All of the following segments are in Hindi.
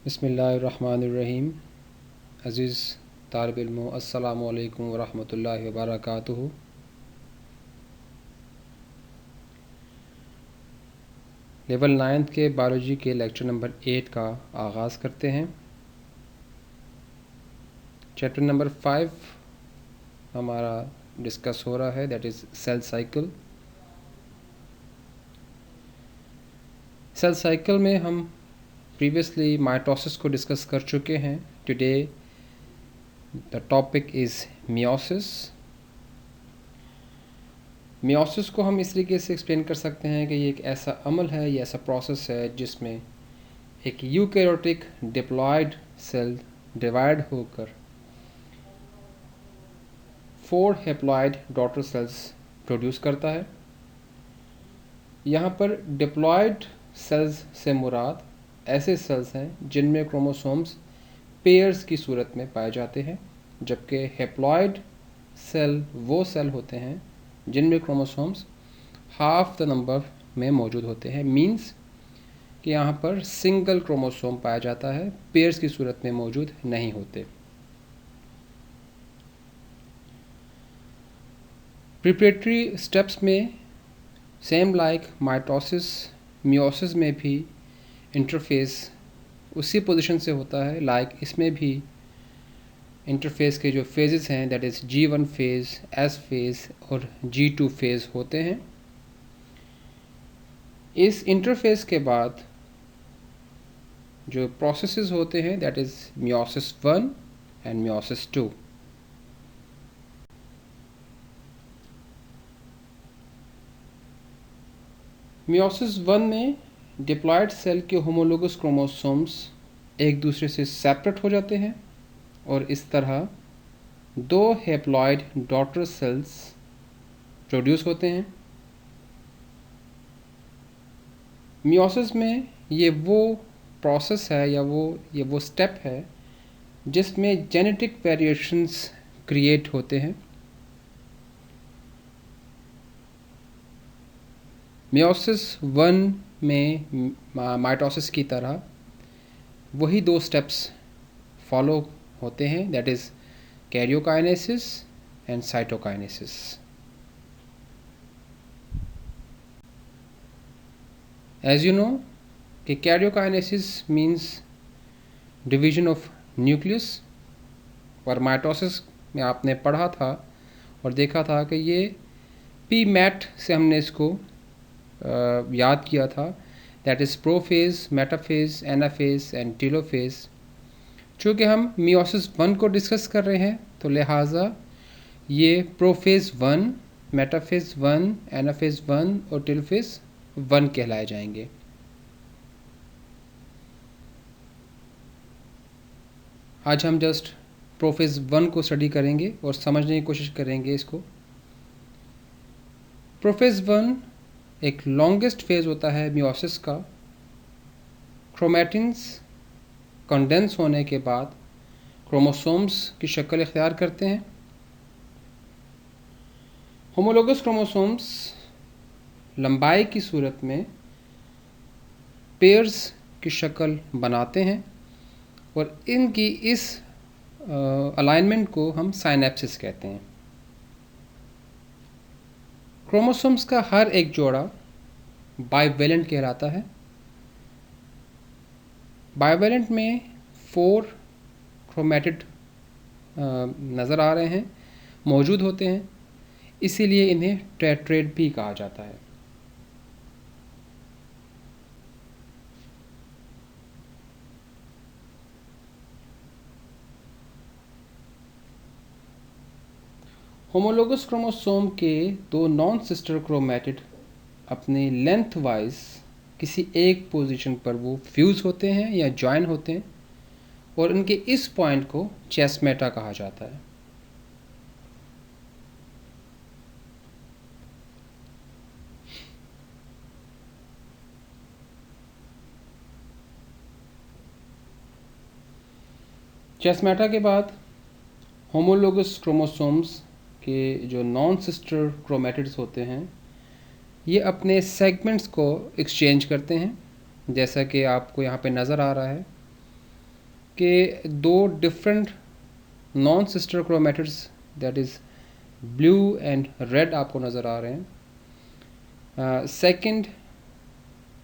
बिस्मिल्लाहिर्रहमानिर्रहीम। अज़ीज़ तालिब इल्मो, अस्सलामु अलैकुम वरहमतुल्लाहि वबरकातुहू। लेवल 9 के बायोलॉजी के लेक्चर नंबर 8 का आगाज़ करते हैं। चैप्टर नंबर 5 हमारा डिस्कस हो रहा है, that is cell cycle. Cell cycle में हम प्रीवियसली माइटोसिस को डिस्कस कर चुके हैं। Today the topic is meiosis. Meiosis को हम इस तरीके से एक्सप्लेन कर सकते हैं कि ये एक ऐसा अमल है, ये ऐसा प्रोसेस है जिसमें एक यूकैरियोटिक डिप्लॉयड सेल डिवाइड होकर 4 हैप्लॉयड डॉटर सेल्स प्रोड्यूस करता है। यहाँ पर डिप्लॉयड सेल्स से मुराद ऐसे सेल्स हैं जिनमें क्रोमोसोम्स पेयर्स की सूरत में पाए जाते हैं, जबकि हैप्लॉयड सेल वो सेल होते हैं जिनमें क्रोमोसोम्स हाफ द नंबर में मौजूद होते हैं। मींस कि यहाँ पर सिंगल क्रोमोसोम पाया जाता है, पेयर्स की सूरत में मौजूद नहीं होते। प्रिपरेटरी स्टेप्स में सेम लाइक माइटोसिस, मियोसिस में भी इंटरफेस उसी पोजीशन से होता है। लाइक इसमें भी इंटरफेस के जो फेजेस हैं, that is G1 phase, S phase और G2 फेज़ होते हैं। इस इंटरफेस के बाद जो प्रोसेसेस होते हैं, that is meiosis 1 and meiosis 2। Meiosis 1 में डिप्लॉयड सेल के होमोलोगस क्रोमोसोम्स एक दूसरे से सेपरेट हो जाते हैं और इस तरह 2 हैप्लॉयड डॉटर सेल्स प्रोड्यूस होते हैं। मियोसिस में ये वो प्रोसेस है या ये वो स्टेप है जिसमें जेनेटिक वेरिएशंस क्रिएट होते हैं। मियोसिस 1 में माइटोसिस की तरह वही 2 स्टेप्स फॉलो होते हैं, that is karyokinesis and cytokinesis. As you know कि karyokinesis means division of nucleus, और माइटोसिस में आपने पढ़ा था और देखा था कि ये पीमैट से हमने इसको याद किया था, that is prophase, metaphase, anaphase and telophase. चूँकि हम मियोसिस 1 को डिस्कस कर रहे हैं तो लिहाजा ये प्रोफेज 1, मेटाफेज 1, एनाफेज 1 और टेलोफेज 1 कहलाए जाएंगे। आज हम जस्ट प्रोफेज 1 को स्टडी करेंगे और समझने की कोशिश करेंगे इसको। प्रोफेज 1 एक लॉन्गेस्ट फेज़ होता है मियोसिस का। क्रोमैटिन्स कंडेंस होने के बाद क्रोमोसोम्स की शक्ल इख्तियार करते हैं। होमोलोगस क्रोमोसोम्स लंबाई की सूरत में पेयर्स की शक्ल बनाते हैं और इनकी इस अलाइनमेंट को हम साइनेप्सिस कहते हैं। क्रोमोसोम्स का हर एक जोड़ा बाइवेलेंट कहलाता है। बाइवेलेंट में 4 क्रोमैटिड नज़र आ रहे हैं, मौजूद होते हैं, इसीलिए इन्हें टेट्रेड भी कहा जाता है। होमोलोगस क्रोमोसोम के 2 नॉन सिस्टर क्रोमैटिड अपने लेंथ वाइज किसी एक पोजीशन पर वो फ्यूज़ होते हैं या जॉइन होते हैं और उनके इस पॉइंट को चेस्मेटा कहा जाता है। चेस्मेटा के बाद होमोलोगस क्रोमोसोम्स के जो नॉन सिस्टर क्रोमैटिड्स होते हैं ये अपने सेगमेंट्स को एक्सचेंज करते हैं, जैसा कि आपको यहाँ पे नज़र आ रहा है। के दो different non sister chromatids that is blue and red आपको नज़र आ रहे हैं। सेकंड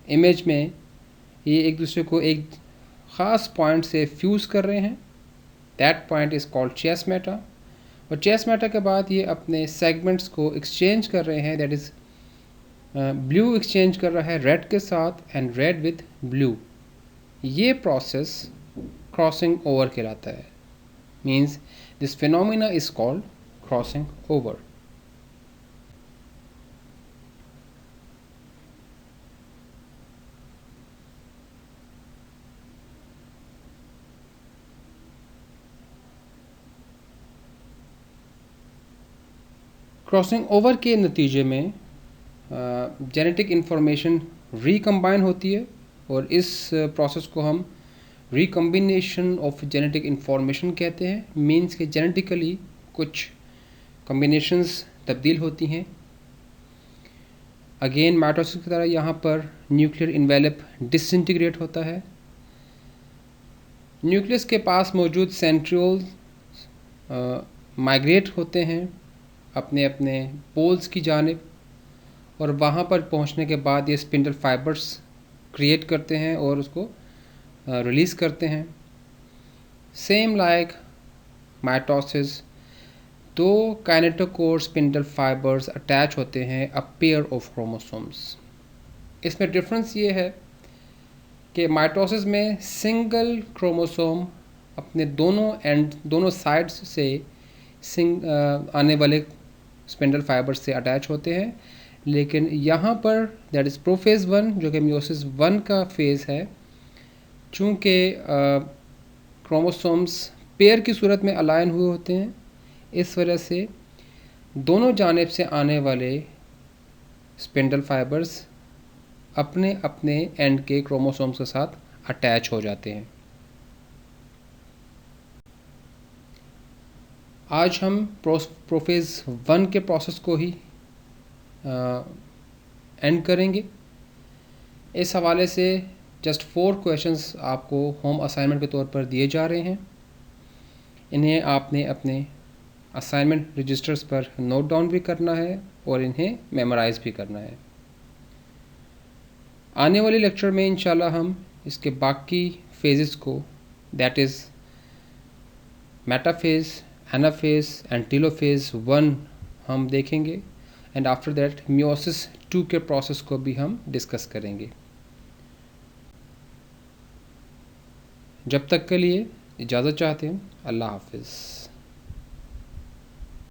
इमेज में ये एक दूसरे को एक ख़ास पॉइंट से फ्यूज़ कर रहे हैं, दैट पॉइंट इज़ कॉल्ड चिasmata। और चिasmata के बाद ये अपने सेगमेंट्स को एक्सचेंज कर रहे हैं, दैट इज़ ब्लू एक्सचेंज कर रहा है रेड के साथ एंड रेड विद ब्लू। ये प्रोसेस क्रॉसिंग ओवर कहलाता है, means this phenomena is called crossing over. Crossing over के नतीजे में जेनेटिक इन्फॉर्मेशन रिकम्बाइन होती है और इस प्रोसेस को हम रिकम्बिनेशन ऑफ जेनेटिक इन्फॉर्मेशन कहते हैं। मीन्स के जेनेटिकली कुछ कम्बिनेशंस तब्दील होती हैं। अगेन माइटोसिस की तरह यहाँ पर न्यूक्लियर इन्वेलप डिसइंटीग्रेट होता है। न्यूक्लियस के पास मौजूद सेंट्रियोल्स माइग्रेट होते हैं अपने अपने पोल्स की जानिब, और वहाँ पर पहुँचने के बाद ये स्पिंडल फाइबर्स क्रिएट करते हैं और उसको रिलीज़ करते हैं। सेम लाइक माइटोसिस, दो काइनेटोकोर स्पिंडल फाइबर्स अटैच होते हैं अ पेयर ऑफ क्रोमोसोम्स। इसमें डिफरेंस ये है कि माइटोसिस में सिंगल क्रोमोसोम अपने दोनों साइड्स से आने वाले स्पिंडल फाइबर से अटैच होते हैं, लेकिन यहाँ पर दैट इज़ प्रोफेज़ 1 जो कि मियोसिस 1 का फेज़ है, चूँकि क्रोमोसोम्स पेयर की सूरत में अलाइन हुए होते हैं, इस वजह से दोनों जानिब से आने वाले स्पिंडल फाइबर्स अपने अपने एंड के क्रोमोसोम्स के साथ अटैच हो जाते हैं। आज हम प्रोफेज़ 1 के प्रोसेस को ही एंड करेंगे। इस हवाले से जस्ट 4 क्वेश्चंस आपको होम असाइनमेंट के तौर पर दिए जा रहे हैं। इन्हें आपने अपने असाइनमेंट रजिस्टर्स पर नोट डाउन भी करना है और इन्हें मेमोराइज़ भी करना है। आने वाले लेक्चर में इंशाल्लाह हम इसके बाकी फेजेस को, that is metaphase, anaphase and telophase 1 हम देखेंगे, एंड आफ्टर दैट मियोसिस 2 के प्रोसेस को भी हम डिस्कस करेंगे। जब तक के लिए इजाज़त चाहते हैं। अल्लाह हाफिज़।